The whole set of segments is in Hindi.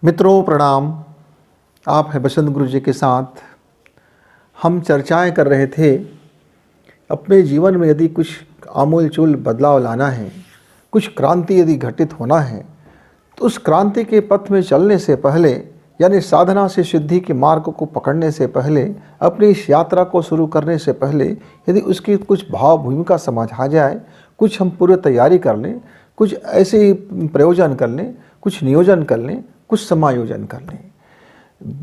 मित्रों प्रणाम। आप हैं बसंत गुरु जी के साथ। हम चर्चाएं कर रहे थे अपने जीवन में यदि कुछ आमूल-चूल बदलाव लाना है, कुछ क्रांति यदि घटित होना है, तो उस क्रांति के पथ में चलने से पहले यानी साधना से सिद्धि के मार्ग को पकड़ने से पहले, अपनी इस यात्रा को शुरू करने से पहले यदि उसकी कुछ भाव भूमिका समझ आ जाए, कुछ हम पूर्व तैयारी कर लें, कुछ ऐसे ही प्रयोजन कर लें, कुछ नियोजन कर लें, कुछ समायोजन कर लें,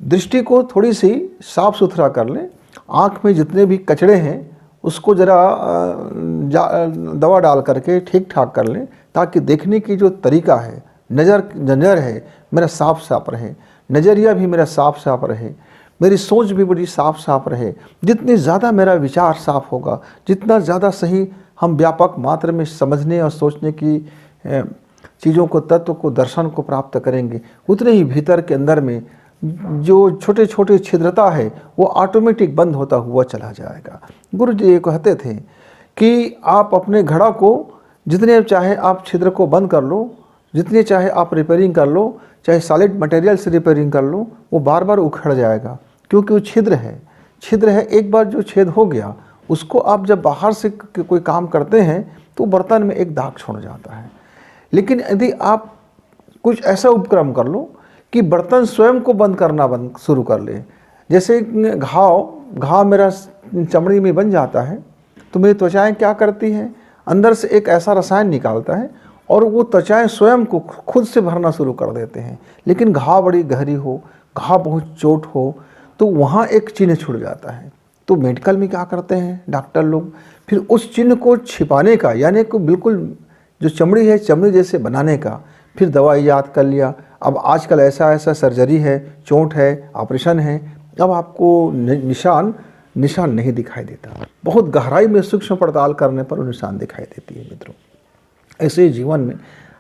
दृष्टि को थोड़ी सी साफ सुथरा कर लें, आँख में जितने भी कचड़े हैं उसको ज़रा दवा डाल करके ठीक ठाक कर लें, ताकि देखने की जो तरीका है, नज़र है मेरा साफ साफ रहे, नज़रिया भी मेरा साफ साफ रहे, मेरी सोच भी बड़ी साफ साफ रहे। जितनी ज़्यादा मेरा विचार साफ होगा, जितना ज़्यादा सही हम व्यापक मात्रा में समझने और सोचने की चीज़ों को, तत्व को, दर्शन को प्राप्त करेंगे, उतने ही भीतर के अंदर में जो छोटे छोटे छिद्रता है वो ऑटोमेटिक बंद होता हुआ चला जाएगा। गुरु जी ये कहते थे कि आप अपने घड़ा को जितने चाहे आप छिद्र को बंद कर लो, जितने चाहे आप रिपेयरिंग कर लो, चाहे सॉलिड मटेरियल से रिपेयरिंग कर लो, वो बार बार उखड़ जाएगा, क्योंकि वो छिद्र है। एक बार जो छेद हो गया, उसको आप जब बाहर से कोई काम करते हैं तो बर्तन में एक दाग छोड़ जाता है। लेकिन यदि आप कुछ ऐसा उपक्रम कर लो कि बर्तन स्वयं को बंद करना शुरू कर ले, जैसे घाव मेरा चमड़ी में बन जाता है, तो मेरी त्वचाएं क्या करती हैं, अंदर से एक ऐसा रसायन निकालता है और वो त्वचाएं स्वयं को खुद से भरना शुरू कर देते हैं। लेकिन घाव बड़ी गहरी हो, घाव बहुत चोट हो, तो वहाँ एक चिन्ह छूट जाता है। तो मेडिकल में क्या करते हैं डॉक्टर लोग, फिर उस चिन्ह को छिपाने का, यानी कि बिल्कुल जो चमड़ी है चमड़ी जैसे बनाने का, फिर दवाई याद कर लिया। अब आजकल ऐसा सर्जरी है, चोट है, ऑपरेशन है, अब आपको निशान नहीं दिखाई देता। बहुत गहराई में सूक्ष्म पड़ताल करने पर वो निशान दिखाई देती है। मित्रों, ऐसे जीवन में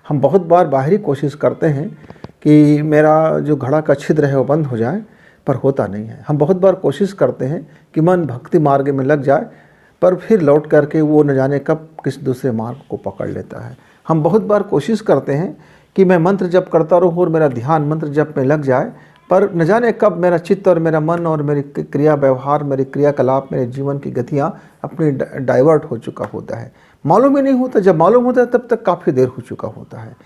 हम बहुत बार बाहरी कोशिश करते हैं कि मेरा जो घड़ा का छिद्र है वो बंद हो जाए, पर होता नहीं है। हम बहुत बार कोशिश करते हैं कि मन भक्ति मार्ग में लग जाए, पर फिर लौट करके वो न जाने कब किसी दूसरे मार्ग को पकड़ लेता है। हम बहुत बार कोशिश करते हैं कि मैं मंत्र जप करता रहूँ और मेरा ध्यान मंत्र जप में लग जाए, पर न जाने कब मेरा चित्त और मेरा मन और मेरी क्रिया व्यवहार, मेरे क्रियाकलाप, मेरे जीवन की गतियाँ अपनी डाइवर्ट हो चुका होता है, मालूम ही नहीं होता। जब मालूम होता है तब तक काफ़ी देर हो चुका होता है।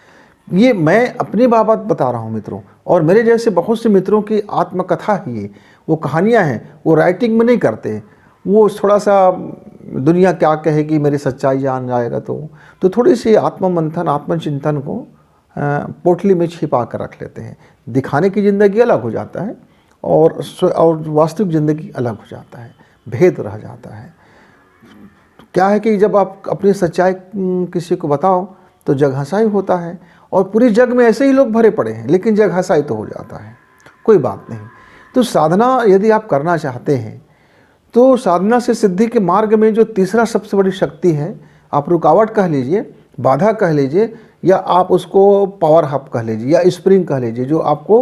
ये मैं अपनी बात बता रहा हूँ मित्रों, और मेरे जैसे बहुत से मित्रों की आत्मकथा ही है। वो कहानियाँ हैं, वो राइटिंग में नहीं करते, वो थोड़ा सा दुनिया क्या कहेगी, मेरी सच्चाई जान जाएगा तो थोड़ी सी आत्ममंथन, आत्मचिंतन को पोटली में छिपा कर रख लेते हैं। दिखाने की ज़िंदगी अलग हो जाता है और वास्तविक ज़िंदगी अलग हो जाता है, भेद रह जाता है। क्या है कि जब आप अपनी सच्चाई किसी को बताओ तो जग हंसाई होता है, और पूरी जग में ऐसे ही लोग भरे पड़े हैं, लेकिन जग हंसाई तो हो जाता है, कोई बात नहीं। तो साधना यदि आप करना चाहते हैं, तो साधना से सिद्धि के मार्ग में जो तीसरा सबसे बड़ी शक्ति है, आप रुकावट कह लीजिए, बाधा कह लीजिए, या आप उसको पावर हब कह लीजिए, या स्प्रिंग कह लीजिए, जो आपको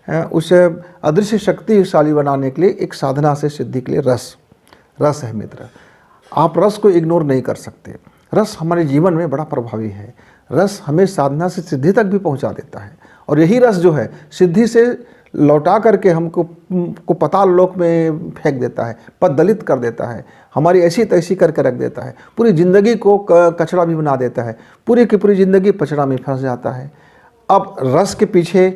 उस अदृश्य शक्तिशाली बनाने के लिए एक साधना से सिद्धि के लिए रस है। मित्र, आप रस को इग्नोर नहीं कर सकते। रस हमारे जीवन में बड़ा प्रभावी है। रस हमें साधना से सिद्धि तक भी पहुंचा देता है, और यही रस जो है सिद्धि से लौटा करके हमको पाताल लोक में फेंक देता है, पददलित कर देता है, हमारी ऐसी तैसी करके रख देता है, पूरी ज़िंदगी को कचरा भी बना देता है, पूरी की पूरी ज़िंदगी पचड़ा में फंस जाता है। अब रस के पीछे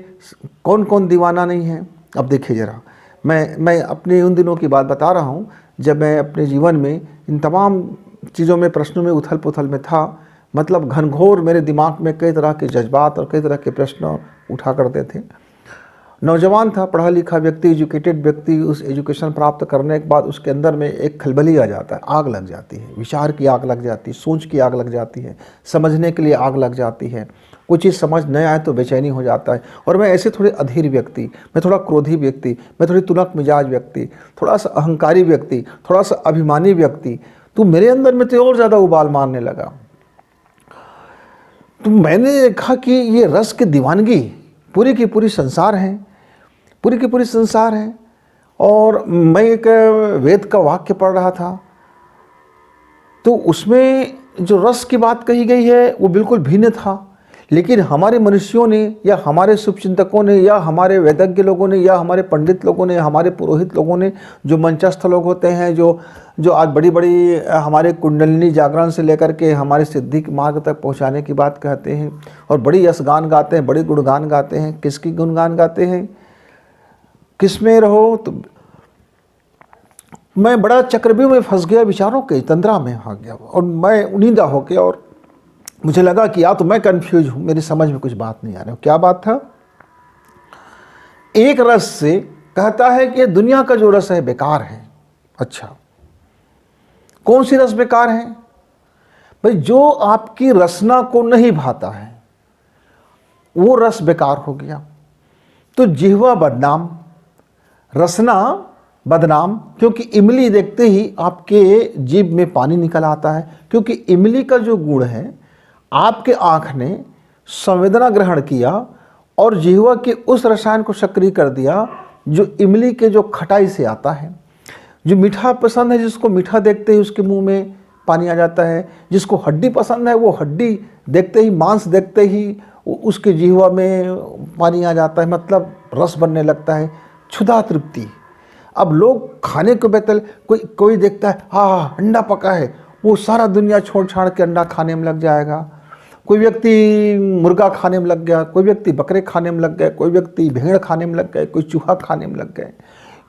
कौन कौन दीवाना नहीं है। अब देखिए ज़रा, मैं अपने उन दिनों की बात बता रहा हूँ जब मैं अपने जीवन में इन तमाम चीज़ों में, प्रश्नों में, उथल पुथल में था। मतलब घनघोर मेरे दिमाग में कई तरह के जज्बात और कई तरह के प्रश्न उठा करते थे। नौजवान था, पढ़ा लिखा व्यक्ति, एजुकेटेड व्यक्ति, उस एजुकेशन प्राप्त करने के बाद उसके अंदर में एक खलबली आ जाता है, आग लग जाती है, विचार की आग लग जाती है, सोच की आग लग जाती है, समझने के लिए आग लग जाती है। कोई चीज़ समझ न आए तो बेचैनी हो जाता है। और मैं ऐसे थोड़े अधीर व्यक्ति, मैं थोड़ा क्रोधी व्यक्ति, मैं थोड़ी तुनक मिजाज व्यक्ति, थोड़ा सा अहंकारी व्यक्ति, थोड़ा सा अभिमानी व्यक्ति, तो मेरे अंदर में तो और ज़्यादा उबाल मारने लगा। तो मैंने देखा कि ये रस की दीवानगी पूरी की पूरी संसार है, पूरी की पूरी संसार है। और मैं एक वेद का वाक्य पढ़ रहा था, तो उसमें जो रस की बात कही गई है वो बिल्कुल भिन्न था, लेकिन हमारे मनुष्यों ने या हमारे शुभचिंतकों ने या हमारे वैदज्ञ लोगों ने या हमारे पंडित लोगों ने, हमारे पुरोहित लोगों ने, जो मंचस्थ लोग होते हैं, जो आज बड़ी बड़ी हमारे कुंडलिनी जागरण से लेकर के हमारे सिद्धि के मार्ग तक पहुंचाने की बात कहते हैं और बड़ी यशगान गाते हैं, बड़ी गुणगान गाते हैं। किसकी गुणगान गाते हैं? किस में रहो तो मैं बड़ा चक्रव्यूह में फंस गया, विचारों के तंद्रा में आ गया और मैं उनींदा हो गया और मुझे लगा कि या तो मैं कंफ्यूज हूँ, मेरी समझ में कुछ बात नहीं आ रही। क्या बात था? एक रस से कहता है कि दुनिया का जो रस है बेकार है। अच्छा, कौन सी रस बेकार है? भाई जो आपकी रसना को नहीं भाता है वो रस बेकार हो गया। तो जिह्वा बदनाम, रसना बदनाम, क्योंकि इमली देखते ही आपके जीभ में पानी निकल आता है, क्योंकि इमली का जो गुण है आपके आँख ने संवेदना ग्रहण किया और जिह्वा के उस रसायन को सक्रिय कर दिया जो इमली के जो खटाई से आता है। जो मीठा पसंद है, जिसको मीठा देखते ही उसके मुंह में पानी आ जाता है। जिसको हड्डी पसंद है वो हड्डी देखते ही, मांस देखते ही उसके जिह्वा में पानी आ जाता है, मतलब रस बनने लगता है, क्षुधा तृप्ति। अब लोग खाने को बेहतर, कोई देखता है हाँ अंडा पका है, वो सारा दुनिया छोड़ छाड़ के अंडा खाने में लग जाएगा। कोई व्यक्ति मुर्गा खाने में लग गया, कोई व्यक्ति बकरे खाने में लग गए, कोई व्यक्ति भेड़ खाने में लग गए, कोई चूहा खाने में लग गए,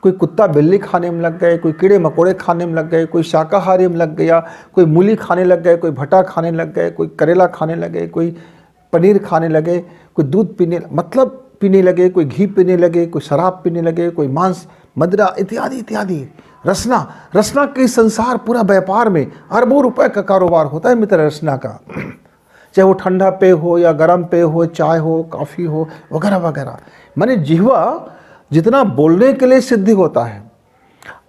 कोई कुत्ता बिल्ली खाने में लग गए, कोई कीड़े मकोड़े खाने में लग गए, कोई शाकाहारी में लग गया, कोई मूली खाने लग गए, कोई भटा खाने लग गए, कोई करेला खाने लगे, कोई पनीर खाने लगे, कोई दूध पीने लगे, कोई घी पीने लगे, कोई शराब पीने लगे, कोई मांस मदिरा इत्यादि इत्यादि। रसना के संसार पूरा व्यापार में अरबों रुपए का कारोबार होता है मित्र रसना का। चाहे वो ठंडा पेय हो या गर्म पेय हो, चाय हो, कॉफ़ी हो, वगैरह वगैरह। माने जिह्वा जितना बोलने के लिए सिद्धि होता है,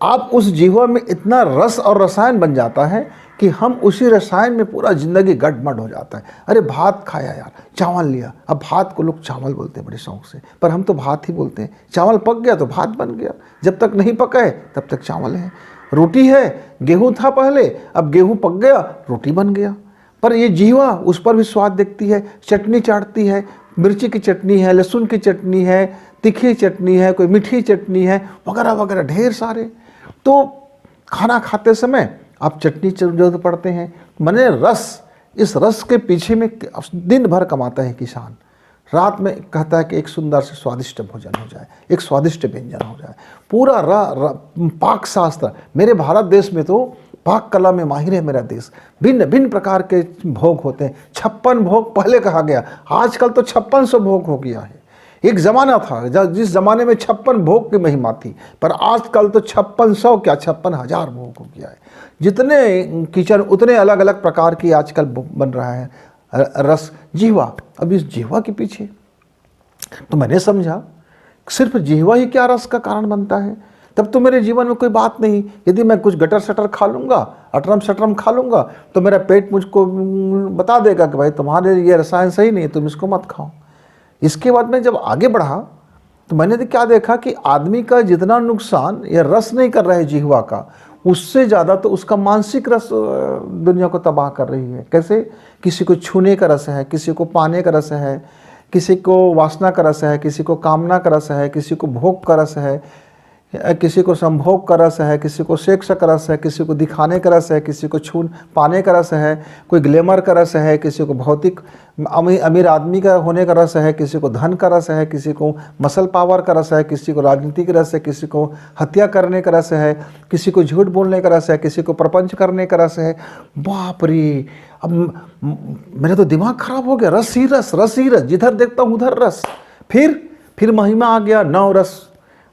आप उस जिह्वा में इतना रस और रसायन बन जाता है कि हम उसी रसायन में पूरा जिंदगी गड़बड़ हो जाता है। अरे भात खाया यार, चावल लिया, अब भात को लोग चावल बोलते हैं बड़े शौक से, पर हम तो भात ही बोलते हैं। चावल पक गया तो भात बन गया, जब तक नहीं पका है तब तक चावल है। रोटी है, गेहूँ था पहले, अब गेहूँ पक गया, रोटी बन गया। पर ये जिह्वा उस पर भी स्वाद देखती है, चटनी चाटती है, मिर्ची की चटनी है, लहसुन की चटनी है, तीखी चटनी है, कोई मीठी चटनी है, वगैरह वगैरह ढेर सारे। तो खाना खाते समय आप चटनी जरूरत पड़ते हैं। माने रस, इस रस के पीछे में दिन भर कमाता है किसान। रात में कहता है कि एक सुंदर से स्वादिष्ट भोजन हो जाए, एक स्वादिष्ट व्यंजन हो जाए। पूरा पाक शास्त्र, मेरे भारत देश में तो पाक कला में माहिर है मेरा देश। भिन्न भिन्न प्रकार के भोग होते हैं। 56 भोग पहले कहा गया, आजकल तो 5600 भोग हो गया है। एक ज़माना था जिस ज़माने में 56 भोग की महिमा थी, पर आजकल तो 5600 क्या 56,000 भोग हो गया है। जितने किचन उतने अलग अलग प्रकार की आजकल बन रहा है रस। जिह्वा, अब इस जिह्वा के पीछे तो मैंने समझा सिर्फ जिह्वा ही क्या रस का कारण बनता है, तब तो मेरे जीवन में कोई बात नहीं। यदि मैं कुछ गटर सटर खा लूँगा, अटरम सटरम खा लूँगा, तो मेरा पेट मुझको बता देगा कि भाई तुम्हारे ये रसायन सही नहीं है, तुम इसको मत खाओ। इसके बाद में जब आगे बढ़ा तो मैंने तो क्या देखा कि आदमी का जितना नुकसान ये रस नहीं कर रहा है जिह्वा का, उससे ज़्यादा तो उसका मानसिक रस दुनिया को तबाह कर रही है। कैसे? किसी को छूने का रस है, किसी को पाने का रस है, किसी को वासना का रस है, किसी को कामना का रस है, किसी को भोग का रस है, किसी को संभोग का रस है, किसी को सेक्स का रस है, किसी को दिखाने का रस है, किसी को पाने का रस है, कोई ग्लैमर का रस है, किसी को भौतिक अमीर आदमी का होने का रस है, किसी को धन का रस है, किसी को मसल पावर का रस है, किसी को राजनीति का रस है, किसी को हत्या करने का रस है, किसी को झूठ बोलने का रस है, किसी को प्रपंच करने का रस है। बाप रे, अब मेरा तो दिमाग खराब हो गया। रस ही रस, रस ही रस, जिधर देखता हूँ उधर रस। फिर महिमा आ गया 9 रस।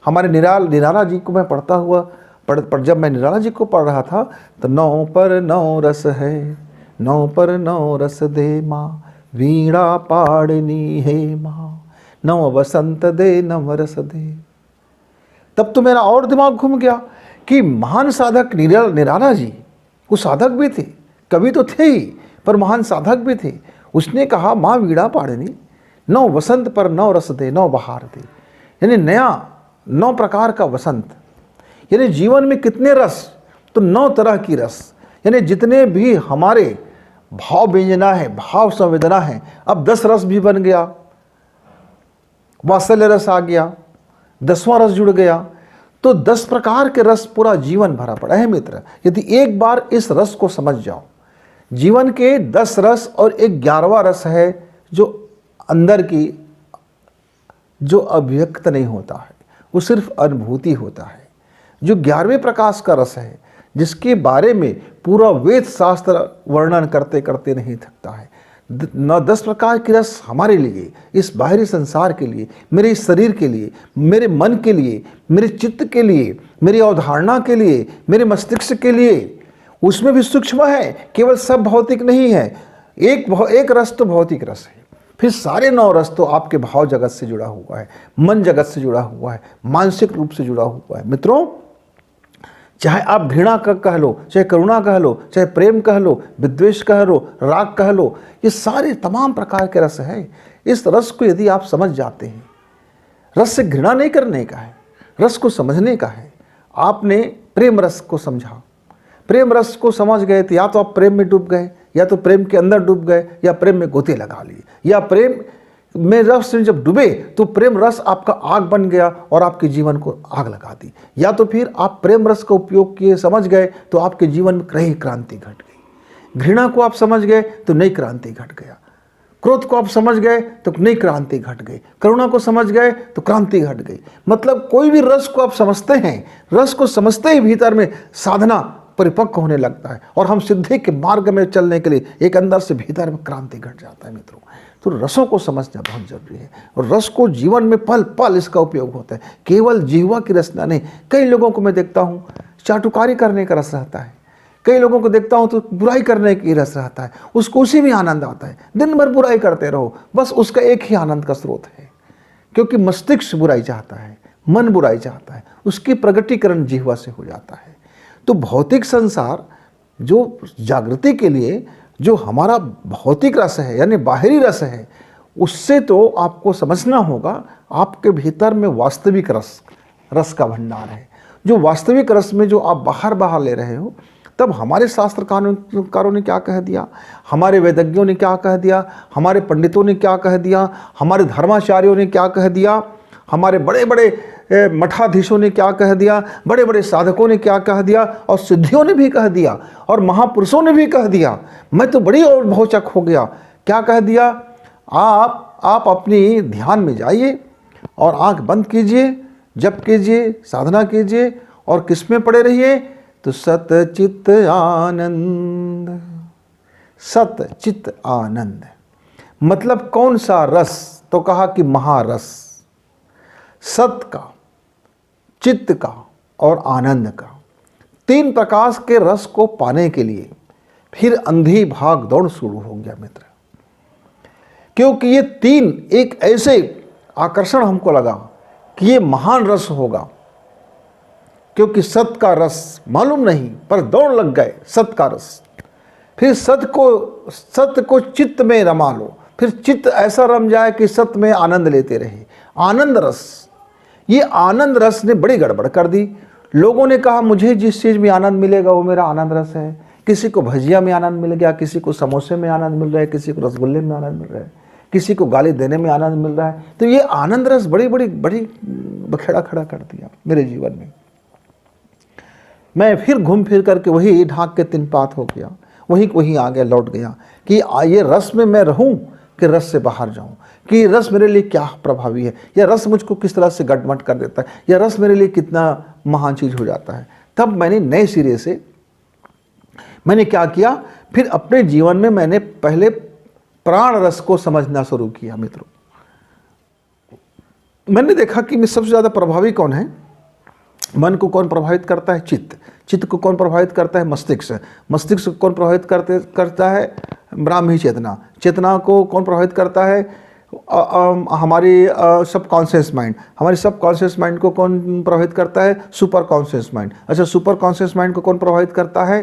हमारे निराला जी को मैं पढ़ता हुआ जब मैं निराला जी को पढ़ रहा था तो 9 पर 9 रस है, 9 पर 9 रस दे माँ, वीणा पाड़नी है माँ, 9 वसंत दे 9 रस दे। तब तो मेरा और दिमाग घूम गया कि महान साधक निराला जी, वो साधक भी थे, कवि तो थे ही पर महान साधक भी थे। उसने कहा माँ वीणा पाड़नी, 9 वसंत पर 9 रस दे, 9 बहार दे, यानी नया 9 प्रकार का वसंत। यानी जीवन में कितने रस, तो 9 तरह की रस, यानी जितने भी हमारे भाव व्यंजना है, भाव संवेदना है। अब 10 रस भी बन गया, वात्सल्य रस आ गया, 10वां रस जुड़ गया, तो 10 प्रकार के रस पूरा जीवन भरा पड़ा है मित्र। यदि एक बार इस रस को समझ जाओ, जीवन के 10 रस और एक 11वां रस है जो अंदर की, जो अभिव्यक्त नहीं होता है, वो सिर्फ अनुभूति होता है। जो 11वें प्रकाश का रस है, जिसके बारे में पूरा वेद शास्त्र वर्णन करते करते नहीं थकता है। 10 प्रकार की रस हमारे लिए, इस बाहरी संसार के लिए, मेरे इस शरीर के लिए, मेरे मन के लिए, मेरे चित्त के लिए, मेरी अवधारणा के लिए, मेरे मस्तिष्क के लिए, उसमें भी सूक्ष्म है, केवल सब भौतिक नहीं है। एक रस तो भौतिक रस है, फिर सारे 9 रस तो आपके भाव जगत से जुड़ा हुआ है, मन जगत से जुड़ा हुआ है, मानसिक रूप से जुड़ा हुआ है। मित्रों, चाहे आप घृणा का कह लो, चाहे करुणा कह लो, चाहे प्रेम कह लो, विद्वेष कह लो, राग कह लो, ये सारे तमाम प्रकार के रस हैं। इस रस को यदि आप समझ जाते हैं, रस से घृणा नहीं करने का है, रस को समझने का है। आपने प्रेम रस को समझा, प्रेम रस को समझ गए तो या तो आप प्रेम में डूब गए, या तो प्रेम के अंदर डूब गए, या प्रेम में गोते लगा लिए, या प्रेम में रस में जब डूबे तो प्रेम रस आपका आग बन गया और आपके जीवन को आग लगा दी। या तो फिर आप प्रेम रस का उपयोग किए, समझ गए तो आपके जीवन में नई क्रांति घट गई। घृणा को आप समझ गए तो नई क्रांति घट गया, क्रोध को आप समझ गए तो नई क्रांति घट गई, करुणा को समझ गए तो क्रांति घट गई। मतलब कोई भी रस को आप समझते हैं, रस को समझते ही भीतर में साधना परिपक्व होने लगता है और हम सिद्धि के मार्ग में चलने के लिए एक अंदर से भीतर में क्रांति घट जाता है। मित्रों, तो रसों को समझना बहुत जरूरी है और रस को जीवन में पल पल इसका उपयोग होता है, केवल जिह्वा की रसना नहीं। कई लोगों को मैं देखता हूँ चाटुकारी करने का रस रहता है, कई लोगों को देखता हूँ तो बुराई करने की रस रहता है, उसको उसी में आनंद आता है। दिन भर बुराई करते रहो, बस उसका एक ही आनंद का स्रोत है, क्योंकि मस्तिष्क बुराई चाहता है, मन बुराई चाहता है, उसकी प्रगटीकरण जिह्वा से हो जाता है। तो भौतिक संसार जो जागृति के लिए जो हमारा भौतिक रस है यानी बाहरी रस है, उससे तो आपको समझना होगा आपके भीतर में वास्तविक रस का भंडार है। जो वास्तविक रस में जो आप बाहर ले रहे हो, तब हमारे शास्त्रकारों ने क्या कह दिया, हमारे वेदज्ञों ने क्या कह दिया, हमारे पंडितों ने क्या कह दिया, हमारे धर्माचार्यों ने क्या कह दिया, हमारे बड़े बड़े मठाधीशों ने क्या कह दिया, बड़े बड़े साधकों ने क्या कह दिया, और सिद्धियों ने भी कह दिया, और महापुरुषों ने भी कह दिया। मैं तो बड़ी और भौचक हो गया। क्या कह दिया? आप अपनी ध्यान में जाइए और आंख बंद कीजिए, जप कीजिए, साधना कीजिए और किस में पड़े रहिए? तो सत चित्त आनंद। सत चित्त आनंद मतलब कौन सा रस? तो कहा कि महारस, सत का, चित्त का और आनंद का। 3 प्रकाश के रस को पाने के लिए फिर अंधी भाग दौड़ शुरू हो गया मित्र, क्योंकि ये 3 एक ऐसे आकर्षण हमको लगा कि ये महान रस होगा, क्योंकि सत का रस मालूम नहीं पर दौड़ लग गए सत का रस। फिर सत्य को चित्त में रमा लो, फिर चित्त ऐसा रम जाए कि सत्य में आनंद लेते रहे। आनंद रस, ये आनंद रस ने बड़ी गड़बड़ कर दी। लोगों ने कहा मुझे जिस चीज़ में आनंद मिलेगा वो मेरा आनंद रस है। किसी को भजिया में आनंद मिल गया, किसी को समोसे में आनंद मिल रहा है, किसी को रसगुल्ले में आनंद मिल रहा है, किसी को गाली देने में आनंद मिल रहा है। तो ये आनंद रस बड़ी बखेड़ा खड़ा कर दिया मेरे जीवन में। मैं फिर घूम फिर करके वही ढाक के 3 पात हो गया, वहीं आ गया, लौट गया कि ये रस में मैं रहूं कि रस से बाहर जाऊं, कि रस मेरे लिए क्या प्रभावी है, या रस मुझको किस तरह से गटमट कर देता है, या रस मेरे लिए कितना महान चीज़ हो जाता है। तब मैंने नए सिरे से मैंने क्या किया, फिर अपने जीवन में मैंने पहले प्राण रस को समझना शुरू किया। मित्रों, मैंने देखा कि मैं सबसे ज़्यादा प्रभावी कौन है, मन को कौन प्रभावित करता है? चित्त। चित्त को कौन प्रभावित करता है? मस्तिष्क। मस्तिष्क को कौन प्रभावित करता है? ब्राह्मी चेतना। चेतना को कौन प्रभावित करता है? हमारी सबकॉन्शियस माइंड। हमारी सबकॉन्शियस माइंड को कौन प्रभावित करता है? Super conscious mind. अच्छा, सुपर कॉन्शियस माइंड को कौन प्रभावित करता है?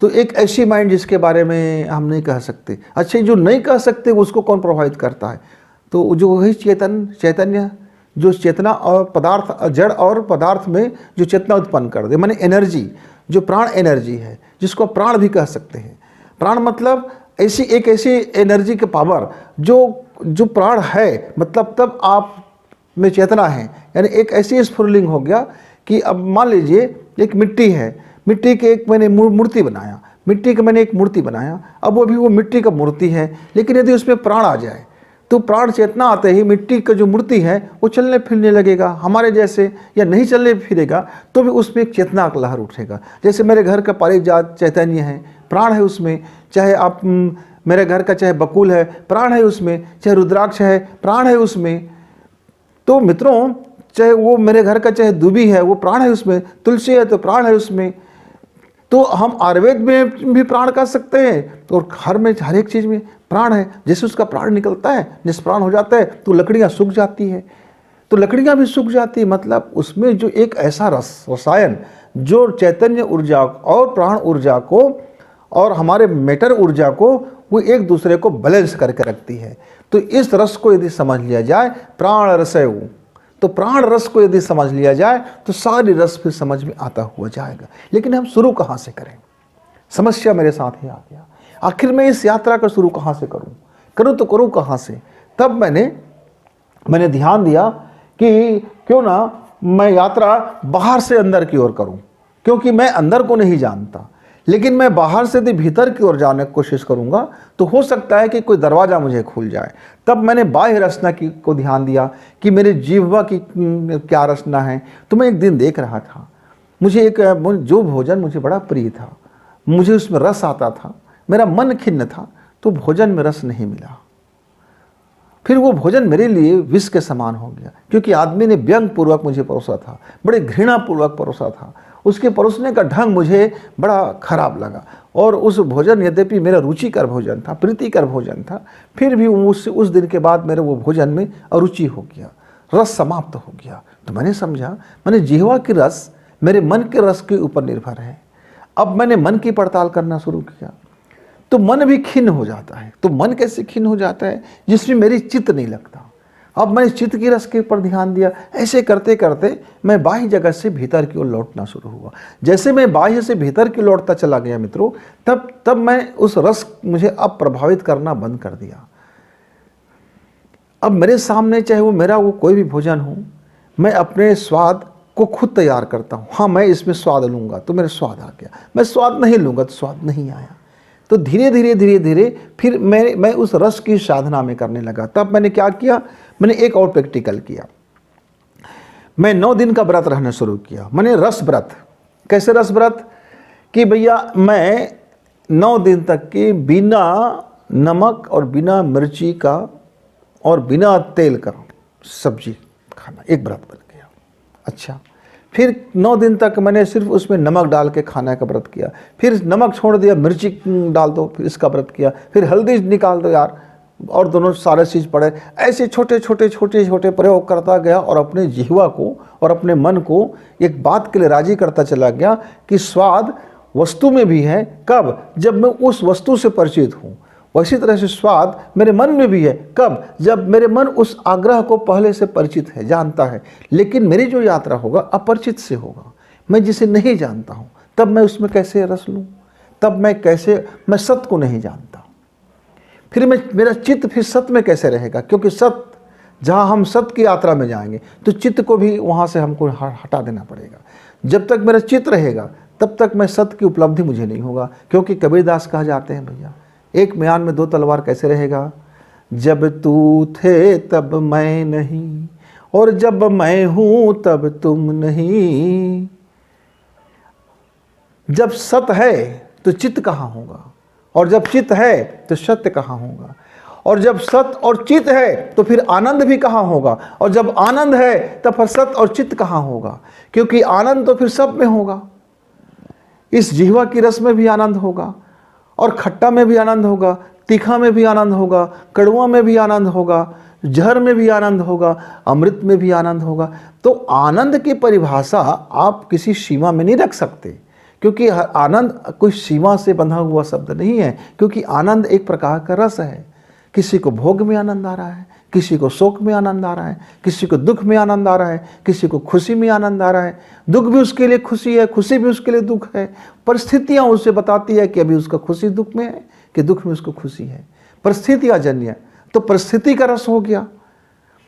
तो एक ऐसी माइंड जिसके बारे में हम नहीं कह सकते। अच्छा, जो नहीं कह सकते उसको कौन प्रभावित करता है? तो जो वही चैतन्य जो चेतना और पदार्थ, जड़ और पदार्थ में जो चेतना उत्पन्न कर दे, माने एनर्जी, जो प्राण एनर्जी है, जिसको प्राण भी कह सकते हैं। प्राण मतलब ऐसी एनर्जी के पावर जो प्राण है, मतलब तब आप में चेतना है। यानी एक ऐसी स्फुरलिंग हो गया कि अब मान लीजिए एक मिट्टी है, मिट्टी के एक मैंने मूर्ति बनाया, मिट्टी का मैंने एक मूर्ति बनाया, अब वो मिट्टी का मूर्ति है, लेकिन यदि उसमें प्राण आ जाए तो प्राण चेतना आते ही मिट्टी का जो मूर्ति है वो चलने फिरने लगेगा हमारे जैसे, या नहीं चलने फिरेगा तो भी उसमें एक चेतना का लहर उठेगा। जैसे मेरे घर का पारिजात चैतन्य है, प्राण है उसमें, चाहे आप मेरे घर का चाहे बकुल है, प्राण है उसमें, चाहे रुद्राक्ष है, प्राण है उसमें। तो मित्रों, चाहे वो मेरे घर का चाहे दुबी है, वो प्राण है उसमें, तुलसी है तो प्राण है उसमें। तो हम आयुर्वेद में भी प्राण कर सकते हैं, और घर में हर एक चीज़ में प्राण है। जैसे उसका प्राण निकलता है, निष्प्राण हो जाता है तो लकड़ियाँ सूख जाती है, तो लकड़ियाँ भी सूख जाती है। मतलब उसमें जो एक ऐसा रसायन जो चैतन्य ऊर्जा और प्राण ऊर्जा को और हमारे मैटर ऊर्जा को वो एक दूसरे को बैलेंस करके रखती है। तो इस रस को यदि समझ लिया जाए, प्राण रसयु, तो प्राण रस को यदि समझ लिया जाए तो सारी रस फिर समझ में आता हुआ जाएगा। लेकिन हम शुरू कहाँ से करें? समस्या मेरे साथ ही आ गया। आखिर मैं इस यात्रा का शुरू कहाँ से करूँ तो करूँ कहाँ से? तब मैंने ध्यान दिया कि क्यों ना मैं यात्रा बाहर से अंदर की ओर करूँ, क्योंकि मैं अंदर को नहीं जानता। लेकिन मैं बाहर से यदि भीतर की ओर जाने की कोशिश करूंगा तो हो सकता है कि कोई दरवाज़ा मुझे खुल जाए। तब मैंने बाह्य रचना को ध्यान दिया कि मेरे जीवा की क्या रचना है। तो मैं एक दिन देख रहा था, मुझे जो भोजन मुझे बड़ा प्रिय था, मुझे उसमें रस आता था, मेरा मन खिन्न था, तो भोजन में रस नहीं मिला। फिर वो भोजन मेरे लिए विष के समान हो गया, क्योंकि आदमी ने व्यंग पूर्वक मुझे परोसा था, बड़े घृणा पूर्वक परोसा था। उसके परोसने का ढंग मुझे बड़ा खराब लगा, और उस भोजन यद्यपि मेरा रुचिकर भोजन था, प्रीतिकर भोजन था, फिर भी उस दिन के बाद मेरे वो भोजन में अरुचि हो गया, रस समाप्त हो गया। तो मैंने समझा, मैंने जिह्वा की रस मेरे मन के रस के ऊपर निर्भर है। अब मैंने मन की पड़ताल करना शुरू किया तो मन भी खिन्न हो जाता है। तो मन कैसे खिन्न हो जाता है? जिसमें मेरी चित्त नहीं लगता। अब मैंने चित्त की रस के ऊपर ध्यान दिया। ऐसे करते करते मैं बाह्य जगत से भीतर की ओर लौटना शुरू हुआ। जैसे मैं बाह्य से भीतर की लौटता चला गया मित्रों, तब मैं उस रस मुझे अब प्रभावित करना बंद कर दिया। अब मेरे सामने चाहे वो कोई भी भोजन हो, मैं अपने स्वाद को खुद तैयार करता हूँ। हाँ, मैं इसमें स्वाद लूँगा तो मेरा स्वाद आ गया, मैं स्वाद नहीं लूँगा तो स्वाद नहीं आया। तो धीरे धीरे फिर मैं उस रस की साधना में करने लगा। तब मैंने क्या किया, मैंने एक और प्रैक्टिकल किया। मैं 9 दिन का व्रत रहना शुरू किया। मैंने रस व्रत। कैसे रस व्रत? कि भैया मैं 9 दिन तक के बिना नमक और बिना मिर्ची का और बिना तेल का सब्जी खाना, एक व्रत बन गया। अच्छा, फिर 9 दिन तक मैंने सिर्फ उसमें नमक डाल के खाने का व्रत किया। फिर नमक छोड़ दिया, मिर्ची डाल दो, फिर इसका व्रत किया। फिर हल्दी निकाल दो यार, और दोनों सारे चीज़ पड़े। ऐसे छोटे छोटे प्रयोग करता गया, और अपने जिह्वा को और अपने मन को एक बात के लिए राजी करता चला गया कि स्वाद वस्तु में भी है। कब? जब मैं उस वस्तु से परिचित हूँ। वैसी तरह से स्वाद मेरे मन में भी है। कब? जब मेरे मन उस आग्रह को पहले से परिचित है, जानता है। लेकिन मेरी जो यात्रा होगा अपरिचित से होगा, मैं जिसे नहीं जानता हूँ। तब मैं उसमें कैसे रस लूँ? तब मैं सत्य को नहीं जानता। फिर मेरा चित्त फिर सत्य में कैसे रहेगा? क्योंकि सत्य, जहाँ हम सत्य की यात्रा में जाएंगे तो चित्त को भी वहाँ से हमको हटा देना पड़ेगा। जब तक मेरा चित्त रहेगा तब तक मैं सत्य की उपलब्धि मुझे नहीं होगा। क्योंकि कबीरदास कहा जाते हैं, भैया एक म्यान में 2 तलवार कैसे रहेगा? जब तू थे तब मैं नहीं, और जब मैं हूं तब तुम नहीं। जब सत्य है तो चित्त कहाँ होगा, और जब चित्त है तो सत्य कहाँ होगा, और जब सत्य और चित्त है तो फिर आनंद भी कहाँ होगा, और जब आनंद है तब फिर सत्य और चित्त कहाँ होगा? क्योंकि आनंद तो फिर सब में होगा। इस जिह्वा की रस में भी आनंद होगा, और खट्टा में भी आनंद होगा, तीखा में भी आनंद होगा, कड़वा में भी आनंद होगा, जहर में भी आनंद होगा, अमृत में भी आनंद होगा। तो आनंद की परिभाषा आप किसी सीमा में नहीं रख सकते, क्योंकि आनंद कोई सीमा से बंधा हुआ शब्द नहीं है। क्योंकि आनंद एक प्रकार का रस है। किसी को भोग में आनंद आ रहा है, किसी को शोक में आनंद आ रहा है, किसी को दुख में आनंद आ रहा है, किसी को खुशी में आनंद आ रहा है। दुख भी उसके लिए खुशी है, खुशी भी उसके लिए दुख है। परिस्थितियाँ उसे बताती है कि अभी उसका खुशी दुख में है कि दुख में उसको खुशी है। परिस्थितियाँ जन्य, तो परिस्थिति का रस हो गया।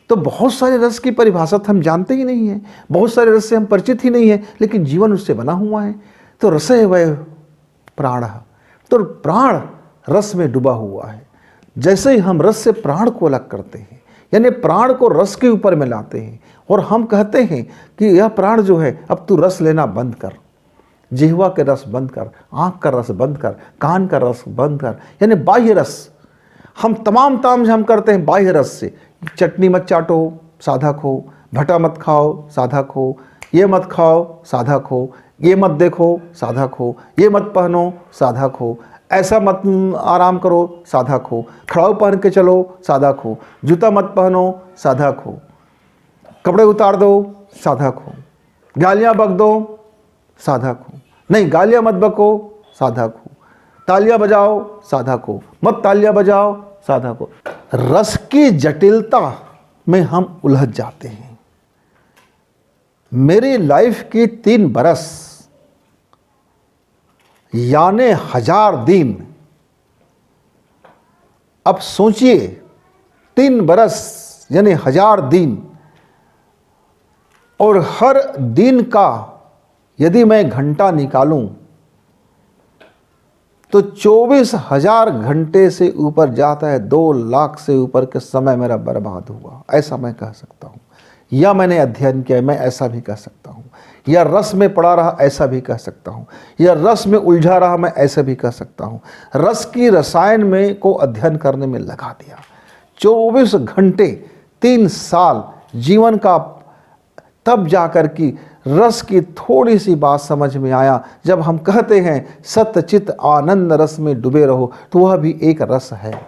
तो बहुत सारे रस की परिभाषा हम जानते ही नहीं है, बहुत सारे रस से हम परिचित ही नहीं है, लेकिन जीवन उससे बना हुआ है। तो रस है वह प्राण, तो प्राण रस में डूबा हुआ है। जैसे ही हम रस से प्राण को अलग करते हैं, यानी प्राण को रस के ऊपर में लाते हैं और हम कहते हैं कि यह प्राण जो है अब तू रस लेना बंद कर, जिह्वा के रस बंद कर, आँख का रस बंद कर, कान का रस बंद कर, यानी बाह्य रस हम तमाम ताम हम करते हैं बाह्य रस से। चटनी मत चाटो, साधक हो, भटा मत खाओ, साधक हो, ये मत खाओ, साधक हो, ये मत देखो, साधक हो, ये मत पहनो, साधक हो, ऐसा मत आराम करो, साधक हो, खड़ाऊ पहन के चलो, साधक हो, जूता मत पहनो, साधक हो, कपड़े उतार दो, साधक हो, गालियाँ बक दो, साधक हो, नहीं गालियाँ मत बको, साधक हो, तालियां बजाओ, साधक हो, मत तालियां बजाओ, साधक हो। रस की जटिलता में हम उलझ जाते हैं। मेरी लाइफ की 3 बरस यानी 1000 दिन, अब सोचिए 3 बरस यानी 1000 दिन, और हर दिन का यदि मैं घंटा निकालूं तो 24,000 घंटे से ऊपर जाता है। 2 लाख से ऊपर के समय मेरा बर्बाद हुआ, ऐसा मैं कह सकता हूँ। या मैंने अध्ययन किया, मैं ऐसा भी कह सकता हूँ। या रस में पड़ा रहा, ऐसा भी कह सकता हूँ। या रस में उलझा रहा, मैं ऐसा भी कह सकता हूँ। रस की रसायन में को अध्ययन करने में लगा दिया। 24 घंटे, 3 साल जीवन का, तब जाकर की रस की थोड़ी सी बात समझ में आया। जब हम कहते हैं सत्य चित्त आनंद रस में डूबे रहो, तो वह भी एक रस है।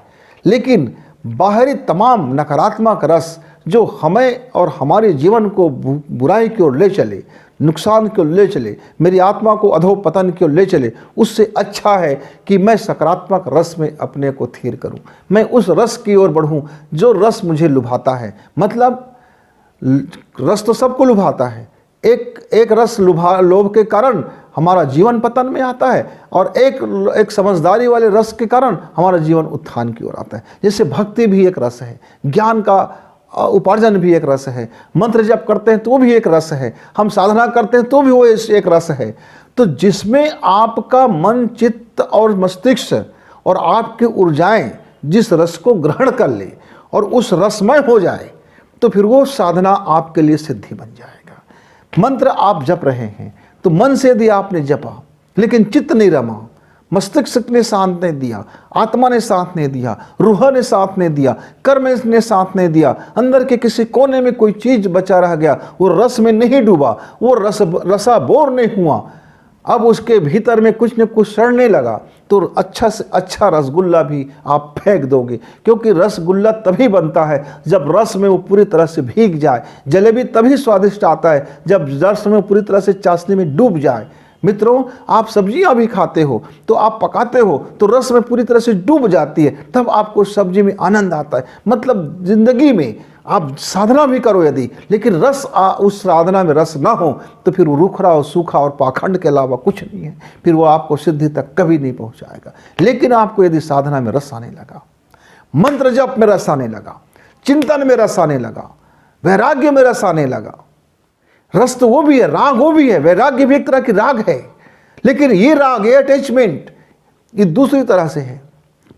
लेकिन बाहरी तमाम नकारात्मक रस जो हमें और हमारे जीवन को बुराई की ओर ले चले, नुकसान की ओर ले चले, मेरी आत्मा को अधोपतन की ओर ले चले, उससे अच्छा है कि मैं सकारात्मक रस में अपने को स्थिर करूं। मैं उस रस की ओर बढ़ूं जो रस मुझे लुभाता है। मतलब रस तो सबको लुभाता है। एक रस लोभ के कारण हमारा जीवन पतन में आता है, और एक समझदारी वाले रस के कारण हमारा जीवन उत्थान की ओर आता है। जैसे भक्ति भी एक रस है, ज्ञान का उपार्जन भी एक रस है, मंत्र जप करते हैं तो भी एक रस है, हम साधना करते हैं तो भी वो एक रस है। तो जिसमें आपका मन, चित्त और मस्तिष्क और आपकी ऊर्जाएं जिस रस को ग्रहण कर ले और उस रसमय हो जाए, तो फिर वो साधना आपके लिए सिद्धि बन जाएगा। मंत्र आप जप रहे हैं तो मन से यदि आपने जपा लेकिन चित्त नहीं रमा, मस्तिष्क ने साथ नहीं दिया, आत्मा ने साथ नहीं दिया, रूह ने साथ नहीं दिया, कर्म ने साथ नहीं दिया, अंदर के किसी कोने में कोई चीज बचा रह गया, वो रस में नहीं डूबा, वो रसाबोर नहीं हुआ, अब उसके भीतर में कुछ न कुछ सड़ने लगा, तो अच्छा से अच्छा रसगुल्ला भी आप फेंक दोगे। क्योंकि रसगुल्ला तभी बनता है जब रस में वो पूरी तरह से भीग जाए। जलेबी तभी स्वादिष्ट आता है जब रस में पूरी तरह से चाशनी में डूब जाए। मित्रों, आप सब्जियां भी खाते हो तो आप पकाते हो तो रस में पूरी तरह से डूब जाती है, तब आपको सब्जी में आनंद आता है। मतलब जिंदगी में आप साधना भी करो यदि, लेकिन रस उस साधना में रस ना हो तो फिर वो रूखा और सूखा और पाखंड के अलावा कुछ नहीं है, फिर वो आपको सिद्धि तक कभी नहीं पहुंचाएगा। लेकिन आपको यदि साधना में रस आने लगा, मंत्र जप में रस आने लगा, चिंतन में रस आने लगा, वैराग्य में रस आने लगा, रस तो वो भी है, राग वो भी है, वैराग्य भी एक तरह की राग है, लेकिन ये राग, ये अटैचमेंट, ये दूसरी तरह से है।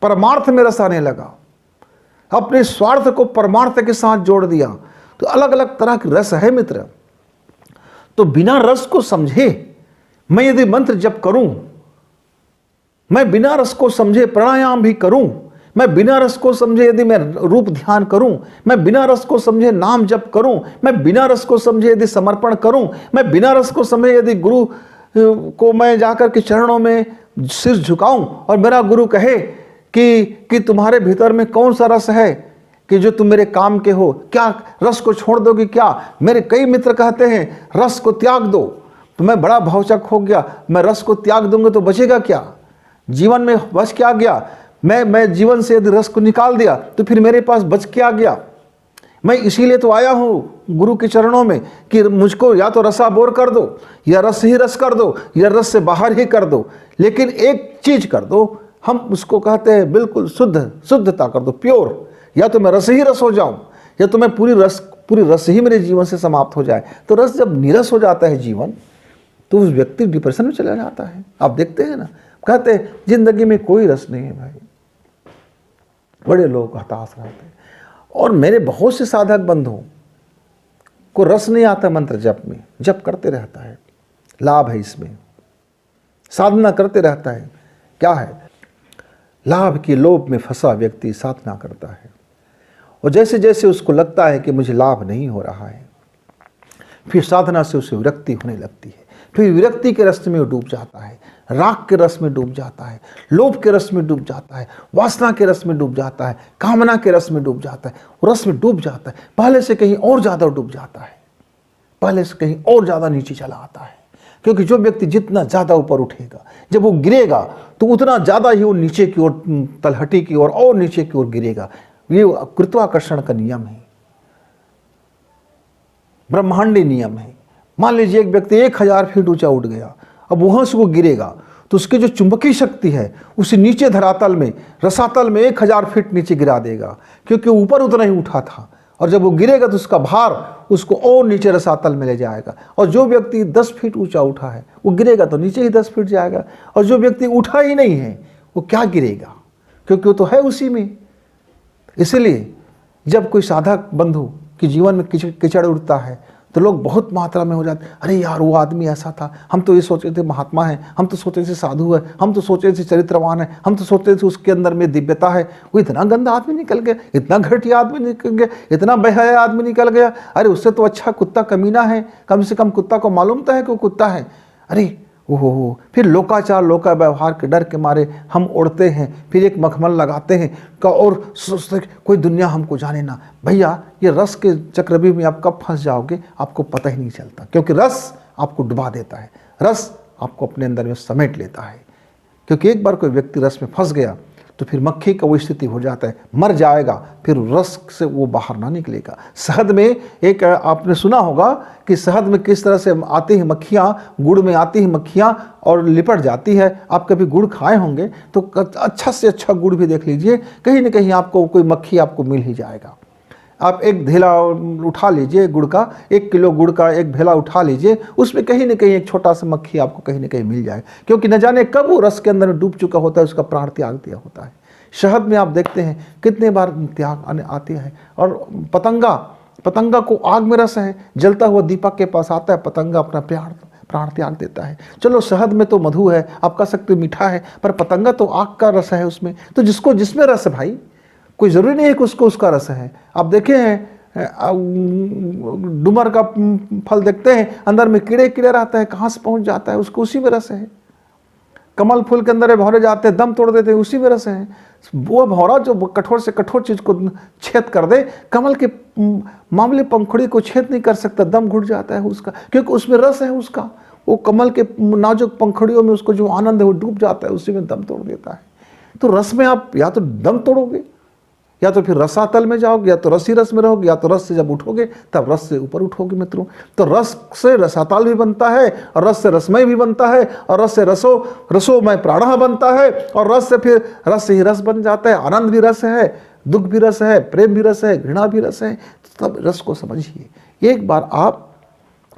परमार्थ में रस आने लगा, अपने स्वार्थ को परमार्थ के साथ जोड़ दिया, तो अलग अलग तरह के रस है मित्र। तो बिना रस को समझे मैं यदि मंत्र जप करूं, मैं बिना रस को समझे प्राणायाम भी करूं, मैं बिना रस को समझे यदि मैं रूप ध्यान करूं, मैं बिना रस को समझे नाम जप करूं, मैं बिना रस को समझे यदि समर्पण करूं, मैं बिना रस को समझे यदि गुरु को मैं जाकर के चरणों में सिर झुकाऊं और मेरा गुरु कहे कि तुम्हारे भीतर में कौन सा रस है कि जो तुम मेरे काम के हो, क्या रस को छोड़ दोगे क्या? मेरे कई मित्र कहते हैं रस को त्याग दो, तो मैं बड़ा भावचक हो गया, मैं रस को त्याग दूंगा तो बचेगा क्या? जीवन में बच क्या गया? मैं जीवन से यदि रस को निकाल दिया तो फिर मेरे पास बच क्या गया? मैं इसीलिए तो आया हूँ गुरु के चरणों में कि मुझको या तो रसाबोर कर दो, या रस ही रस कर दो, या रस से बाहर ही कर दो, लेकिन एक चीज कर दो। हम उसको कहते हैं बिल्कुल शुद्धता कर दो, प्योर। या तो मैं रस ही रस हो जाऊं, या तो मैं पूरी रस ही मेरे जीवन से समाप्त हो जाए। तो रस जब निरस हो जाता है जीवन, तो उस व्यक्ति डिप्रेशन में चला जाता है। आप देखते हैं ना, कहते हैं जिंदगी में कोई रस नहीं है भाई, बड़े लोग हताश रहते हैं। और मेरे बहुत से साधक बंधुओं को रस नहीं आता मंत्र जप में, जप करते रहता है, लाभ है इसमें, साधना करते रहता है। क्या है? लाभ के लोभ में फंसा व्यक्ति साधना करता है, और जैसे जैसे उसको लगता है कि मुझे लाभ नहीं हो रहा है, फिर साधना से उसे विरक्ति होने लगती है। फिर विरक्ति के रस में वो डूब जाता है, राग के रस में डूब जाता है, लोभ के रस में डूब जाता है, वासना के रस में डूब जाता है, कामना के रस में डूब जाता है, रस में डूब जाता है, पहले से कहीं और ज़्यादा डूब जाता है, पहले से कहीं और ज़्यादा नीचे चला आता है। क्योंकि जो व्यक्ति जितना ज़्यादा ऊपर उठेगा, जब वो गिरेगा तो उतना ज़्यादा ही वो नीचे की ओर, तलहटी की ओर और नीचे की ओर गिरेगा। ये गुरुत्वाकर्षण का नियम है, ब्रह्मांडी नियम है। मान लीजिए एक व्यक्ति 1000 फीट ऊंचा उठ गया, अब वहां से वो गिरेगा तो उसकी जो चुंबकीय शक्ति है उसे नीचे धरातल में, रसातल में 1000 फीट नीचे गिरा देगा, क्योंकि ऊपर उतना ही उठा था। और जब वो गिरेगा तो उसका भार उसको और नीचे रसातल में ले जाएगा। और जो व्यक्ति 10 फीट ऊंचा उठा है वो गिरेगा तो नीचे ही 10 फीट जाएगा, और जो व्यक्ति उठा ही नहीं है वो क्या गिरेगा, क्योंकि वो तो है उसी में। इसलिए जब कोई साधक बंधु के जीवन में कीचड़ उड़ता है तो लोग बहुत मात्रा में हो जाते, अरे यार वो आदमी ऐसा था, हम तो ये सोचे थे महात्मा है, हम तो सोचे थे साधु है, हम तो सोचे थे चरित्रवान है, हम तो सोचे थे उसके अंदर में दिव्यता है। वो इतना गंदा आदमी निकल गया, इतना घटिया आदमी निकल गया, इतना बेहया आदमी निकल गया। अरे उससे तो अच्छा कुत्ता कमीना है, कम से कम कुत्ता को मालूम तो है कि वो कुत्ता है। अरे ओहो, फिर लोकाचार लोका व्यवहार के डर के मारे हम उड़ते हैं, फिर एक मखमल लगाते हैं का और सोचते कोई दुनिया हमको जाने ना। भैया ये रस के चक्रव्यूह में आप कब फंस जाओगे आपको पता ही नहीं चलता, क्योंकि रस आपको डुबा देता है, रस आपको अपने अंदर में समेट लेता है। क्योंकि एक बार कोई व्यक्ति रस में फंस गया तो फिर मक्खी का वो स्थिति हो जाता है, मर जाएगा, फिर रस से वो बाहर ना निकलेगा। शहद में एक आपने सुना होगा कि शहद में किस तरह से आती हैं मक्खियाँ, गुड़ में आती हैं मक्खियाँ और लिपट जाती है। आप कभी गुड़ खाए होंगे तो अच्छा से अच्छा गुड़ भी देख लीजिए, कहीं ना कहीं आपको कोई मक्खी आपको मिल ही जाएगा। आप एक धेला उठा लीजिए गुड़ का, 1 किलो गुड़ का एक भेला उठा लीजिए, उसमें कहीं ना कहीं एक छोटा सा मक्खी आपको कहीं ना कहीं मिल जाए, क्योंकि न जाने कब वो रस के अंदर डूब चुका होता है, उसका प्राण त्याग दिया होता है। शहद में आप देखते हैं कितने बार त्याग आते हैं। और पतंगा को आग में रस है, जलता हुआ दीपक के पास आता है, पतंगा अपना प्राण त्याग देता है। चलो शहद में तो मधु है, आप कह सकते मीठा है, पर पतंगा तो आग का रस है उसमें। तो जिसको जिसमें रस है भाई, कोई ज़रूरी नहीं है कि उसको उसका रस है। आप देखे हैं डुमर का फल देखते हैं, अंदर में कीड़े रहता है, कहाँ से पहुँच जाता है, उसको उसी में रस है। कमल फूल के अंदर भौरे जाते हैं, दम तोड़ देते हैं, उसी में रस है। वो भौरा जो कठोर से कठोर चीज़ को छेद कर दे, कमल के मामले पंखुड़ी को छेद नहीं कर सकता, दम घुट जाता है उसका, क्योंकि उसमें रस है उसका। वो कमल के नाजुक पंखुड़ियों में उसको जो आनंद है वो डूब जाता है, उसी में दम तोड़ देता है। तो रस में आप या तो दम तोड़ोगे, या तो फिर रसातल में जाओगे, या तो रस ही रस में रहोगे, या तो रस से जब उठोगे तब रस से ऊपर उठोगे मित्रों। तो रस से रसातल भी बनता है, और रस से रसमय भी बनता है, और रस से रसोमय प्राणः बनता है, और रस से फिर रस से ही रस बन जाता है। आनंद भी रस है, दुख भी रस है, प्रेम भी रस है, घृणा भी रस है। तब रस को समझिए। एक बार आप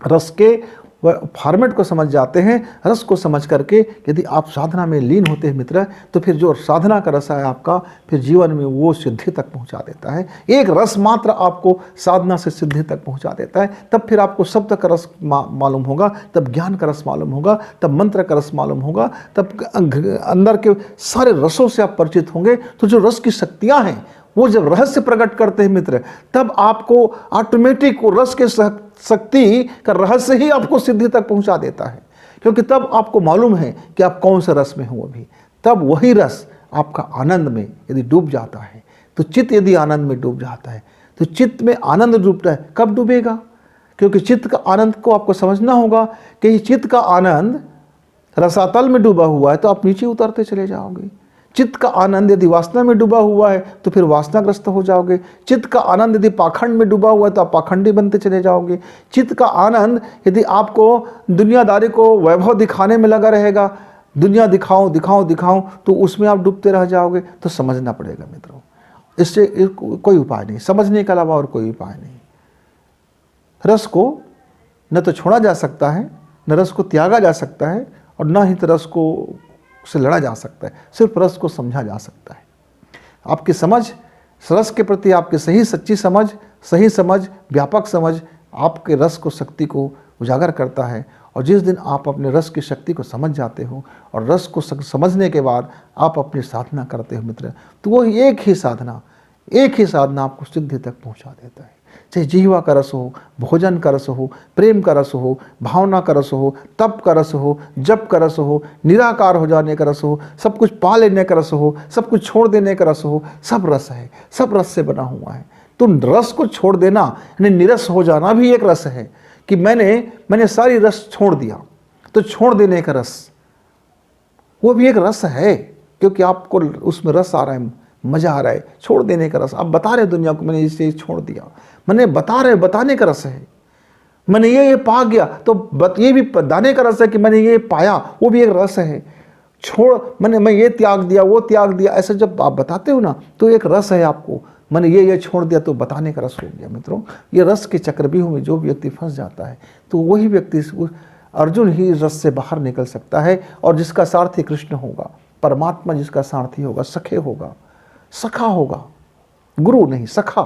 रस के फॉर्मेट को समझ जाते हैं, रस को समझ करके यदि आप साधना में लीन होते हैं मित्र, तो फिर जो साधना का रस है आपका, फिर जीवन में वो सिद्धि तक पहुंचा देता है। एक रस मात्र आपको साधना से सिद्धि तक पहुंचा देता है। तब फिर आपको शब्द का रस मालूम होगा, तब ज्ञान का रस मालूम होगा, तब मंत्र का रस मालूम होगा, तब अंदर के सारे रसों से आप परिचित होंगे। तो जो रस की शक्तियाँ हैं वो जब रहस्य प्रकट करते हैं मित्र, तब आपको ऑटोमेटिक वो रस के शक्ति का रहस्य ही आपको सिद्धि तक पहुंचा देता है। क्योंकि तब आपको मालूम है कि आप कौन से रस में हो अभी। तब वही रस आपका आनंद में यदि डूब जाता है, तो चित्त यदि आनंद में डूब जाता है, तो चित्त में आनंद डूबता है। कब डूबेगा? क्योंकि चित्त का आनंद को आपको समझना होगा कि चित्त का आनंद रसातल में डूबा हुआ है, तो आप नीचे उतरते चले जाओगे। चित्त का आनंद यदि वासना में डूबा हुआ है तो फिर वासनाग्रस्त हो जाओगे। चित्त का आनंद यदि पाखंड में डूबा हुआ है तो आप पाखंडी बनते चले जाओगे। चित्त का आनंद यदि आपको दुनियादारी को वैभव दिखाने में लगा रहेगा, दुनिया दिखाऊं दिखाऊं दिखाऊं, तो उसमें आप डूबते रह जाओगे। तो समझना पड़ेगा मित्रों, इससे कोई उपाय नहीं, समझने के अलावा और कोई उपाय नहीं। रस को न तो छोड़ा जा सकता है, न रस को त्यागा जा सकता है, और न ही तो रस को से लड़ा जा सकता है। सिर्फ रस को समझा जा सकता है। आपकी समझ, रस के प्रति आपकी सही सच्ची समझ, सही समझ, व्यापक समझ आपके रस को, शक्ति को उजागर करता है। और जिस दिन आप अपने रस की शक्ति को समझ जाते हो और रस को समझने के बाद आप अपनी साधना करते हो मित्र, तो वो एक ही साधना आपको सिद्धि तक पहुंचा देता है। चाहे जीवा का रस हो, भोजन का रस हो, प्रेम का रस हो, भावना का रस हो, तप का रस हो, जप का रस हो, निराकार हो जाने का रस हो, सब कुछ पा लेने का रस हो, सब कुछ छोड़ देने का रस हो, सब रस है, सब रस से बना हुआ है। तो रस को छोड़ देना यानी निरस हो जाना भी एक रस है कि मैंने सारी रस छोड़ दिया। तो छोड़ देने का रस वो भी एक रस है, क्योंकि आपको उसमें रस आ रहा है, मजा आ रहा है। छोड़ देने का रस, आप बता रहे दुनिया को मैंने इसे छोड़ दिया, मैंने बताने का रस है। मैंने ये पा गया, तो ये भी बताने का रस है कि मैंने ये पाया, वो भी एक रस है। मैं ये त्याग दिया, वो त्याग दिया, ऐसे जब आप बताते हो ना तो एक रस है आपको। मैंने ये छोड़ दिया तो बताने का रस हो गया। मित्रों, ये रस के चक्रव्यूह में जो व्यक्ति फंस जाता है तो वही व्यक्ति, अर्जुन ही रस से बाहर निकल सकता है। और जिसका सारथी कृष्ण होगा, परमात्मा जिसका सारथी होगा, सखा होगा, गुरु नहीं, सखा।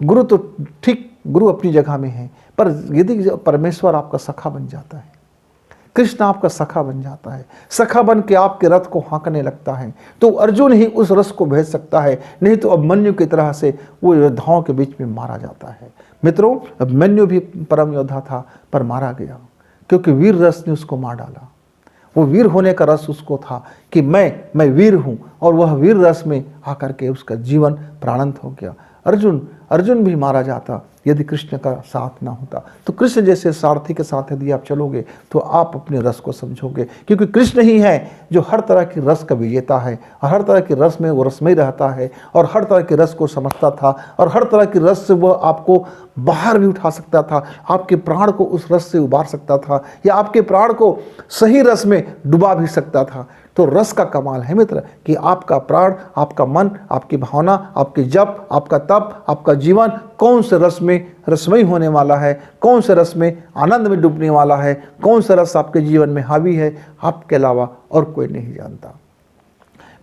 गुरु तो ठीक, गुरु अपनी जगह में है, पर यदि परमेश्वर आपका सखा बन जाता है, कृष्ण आपका सखा बन जाता है, सखा बन के आपके रथ को हाँकने लगता है, तो अर्जुन ही उस रस को भेज सकता है। नहीं तो अभिमन्यु की तरह से वो योद्धाओं के बीच में मारा जाता है। मित्रों, अभिमन्यु भी परम योद्धा था पर मारा गया, क्योंकि वीर रस ने उसको मार डाला। वो वीर होने का रस उसको था कि मैं वीर हूँ, और वह वीर रस में आकर के उसका जीवन प्राणंत हो गया। अर्जुन भी मारा जाता यदि कृष्ण का साथ ना होता। तो कृष्ण जैसे सारथी के साथ यदि आप चलोगे तो आप अपने रस को समझोगे, क्योंकि कृष्ण ही है जो हर तरह की रस का विजेता है, और हर तरह की रस में वो रसमय रहता है, और हर तरह की रस को समझता था, और हर तरह की रस से वह आपको बाहर भी उठा सकता था, आपके प्राण को उस रस से उबार सकता था, या आपके प्राण को सही रस में डुबा भी सकता था। तो रस का कमाल है मित्र कि आपका प्राण, आपका मन, आपकी भावना, आपके जप, आपका तप, आपका जीवन कौन से रस में रसमय होने वाला है, कौन से रस में आनंद में डूबने वाला है, कौन सा रस आपके जीवन में हावी है, आपके अलावा और कोई नहीं जानता।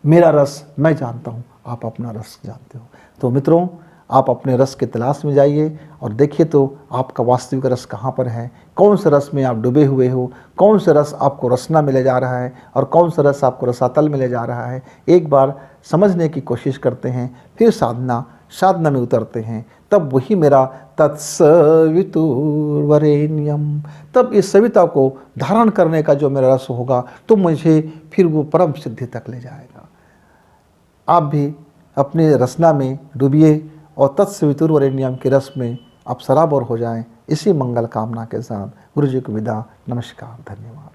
मेरा रस मैं जानता हूँ, आप अपना रस जानते हो। तो मित्रों, आप अपने रस के तलाश में जाइए और देखिए तो आपका वास्तविक रस कहाँ पर है, कौन से रस में आप डूबे हुए हो, कौन से रस आपको रसना मिले जा रहा है और कौन सा रस आपको रसातल मिले जा रहा है। एक बार समझने की कोशिश करते हैं, फिर साधना में उतरते हैं, तब वही मेरा तत्सवितुर्वरेण्यम, तब इस सविता को धारण करने का जो मेरा रस होगा तो मुझे फिर वो परम सिद्धि तक ले जाएगा। आप भी अपने रसना में डूबिए और तत्सवितुर्वरेण्यम के रस में आप सराबोर हो जाएं। इसी मंगल कामना के साथ गुरु जी को विदा। नमस्कार, धन्यवाद।